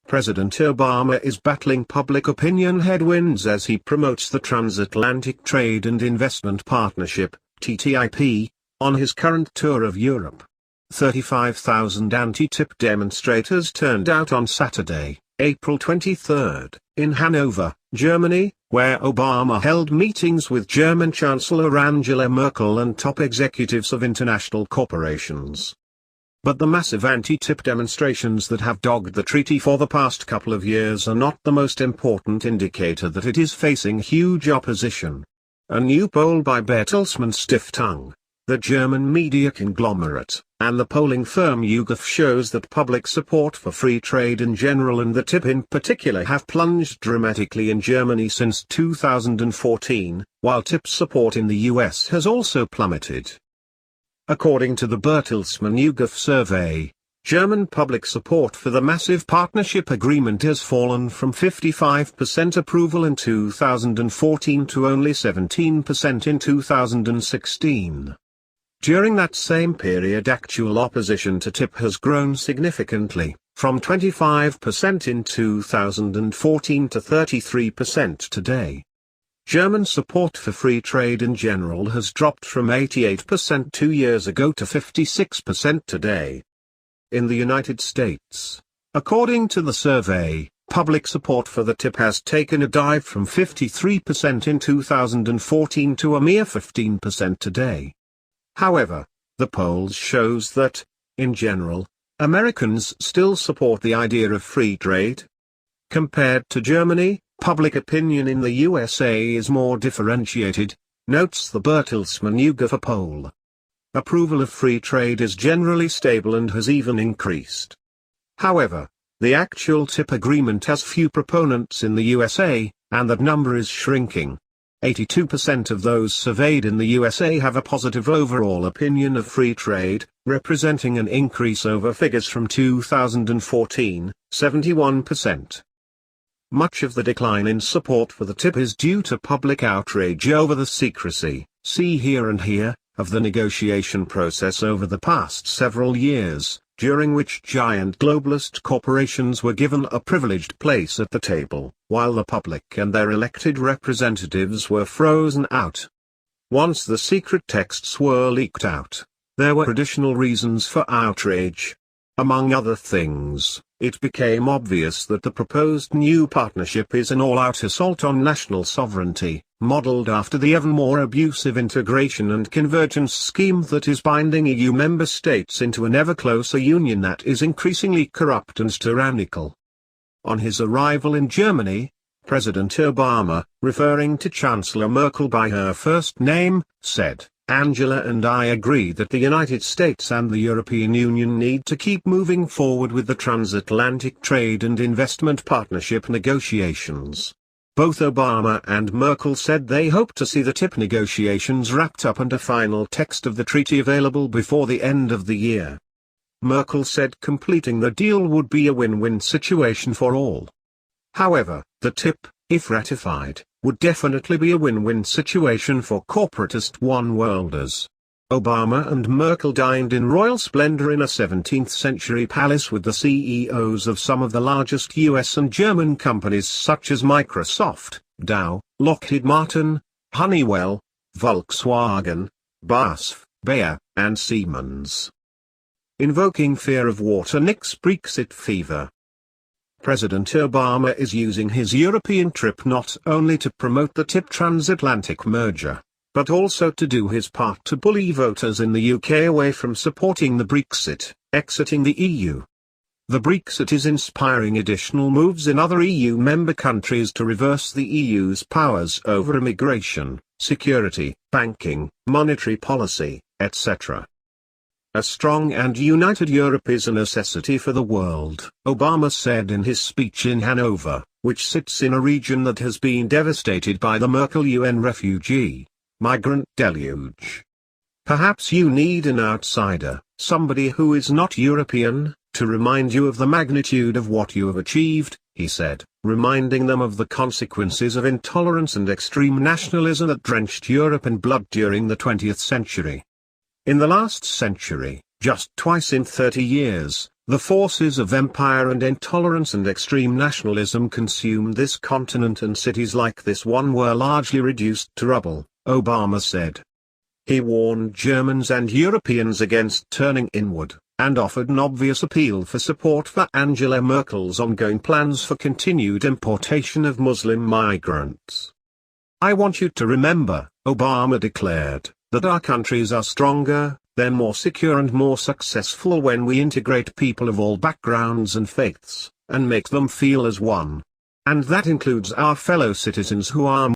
President Obama is battling public opinion headwinds as he promotes the Transatlantic Trade and Investment Partnership, TTIP, on his current tour of Europe. 35,000 anti-TTIP demonstrators turned out on Saturday, April 23, in Hanover, Germany, where Obama held meetings with German Chancellor Angela Merkel and top executives of international corporations. But the massive anti-TTIP demonstrations that have dogged the treaty for the past couple of years are not the most important indicator that it is facing huge opposition. A new poll by Bertelsmann Stiftung, the German media conglomerate, and the polling firm YouGov shows that public support for free trade in general and the TTIP in particular have plunged dramatically in Germany since 2014, while TTIP support in the US has also plummeted. According to the Bertelsmann YouGov survey, German public support for the massive partnership agreement has fallen from 55% approval in 2014 to only 17% in 2016. During that same period, actual opposition to TTIP has grown significantly, from 25% in 2014 to 33% today. German support for free trade in general has dropped from 88% 2 years ago to 56% today. In the United States, according to the survey, public support for the TTIP has taken a dive from 53% in 2014 to a mere 15% today. However, the polls shows that, in general, Americans still support the idea of free trade. Compared to Germany, public opinion in the USA is more differentiated, notes the Bertelsmann YouGov poll. Approval of free trade is generally stable and has even increased. However, the actual TTIP agreement has few proponents in the USA, and that number is shrinking. 82% of those surveyed in the USA have a positive overall opinion of free trade, representing an increase over figures from 2014, 71%. Much of the decline in support for the TTIP is due to public outrage over the secrecy, see here and here, of the negotiation process over the past several years, during which giant globalist corporations were given a privileged place at the table, while the public and their elected representatives were frozen out. Once the secret texts were leaked out, there were additional reasons for outrage. Among other things, it became obvious that the proposed new partnership is an all-out assault on national sovereignty, modeled after the ever more abusive integration and convergence scheme that is binding EU member states into an ever closer union that is increasingly corrupt and tyrannical. On his arrival in Germany, President Obama, referring to Chancellor Merkel by her first name, said, "Angela and I agree that the United States and the European Union need to keep moving forward with the Transatlantic Trade and Investment Partnership negotiations." Both Obama and Merkel said they hope to see the TTIP negotiations wrapped up and a final text of the treaty available before the end of the year. Merkel said completing the deal would be a win-win situation for all. However, the TTIP, if ratified, would definitely be a win-win situation for corporatist one-worlders. Obama and Merkel dined in royal splendor in a 17th-century palace with the CEOs of some of the largest US and German companies such as Microsoft, Dow, Lockheed Martin, Honeywell, Volkswagen, BASF, Bayer, and Siemens. Invoking fear of water nixes Brexit fever. President Obama is using his European trip not only to promote the TTIP transatlantic merger, but also to do his part to bully voters in the UK away from supporting the Brexit, exiting the EU. The Brexit is inspiring additional moves in other EU member countries to reverse the EU's powers over immigration, security, banking, monetary policy, etc. A strong and united Europe is a necessity for the world, Obama said in his speech in Hanover, which sits in a region that has been devastated by the Merkel UN refugee, migrant deluge. Perhaps you need an outsider, somebody who is not European, to remind you of the magnitude of what you have achieved, he said, reminding them of the consequences of intolerance and extreme nationalism that drenched Europe in blood during the 20th century. In the last century, just twice in 30 years, The forces of empire and intolerance and extreme nationalism consumed this continent, and cities like this one were largely reduced to rubble, Obama said. He warned Germans and Europeans against turning inward, and offered an obvious appeal for support for Angela Merkel's ongoing plans for continued importation of Muslim migrants. "I want you to remember," Obama declared, "that our countries are stronger, they're more secure and more successful when we integrate people of all backgrounds and faiths, and make them feel as one. And that includes our fellow citizens who are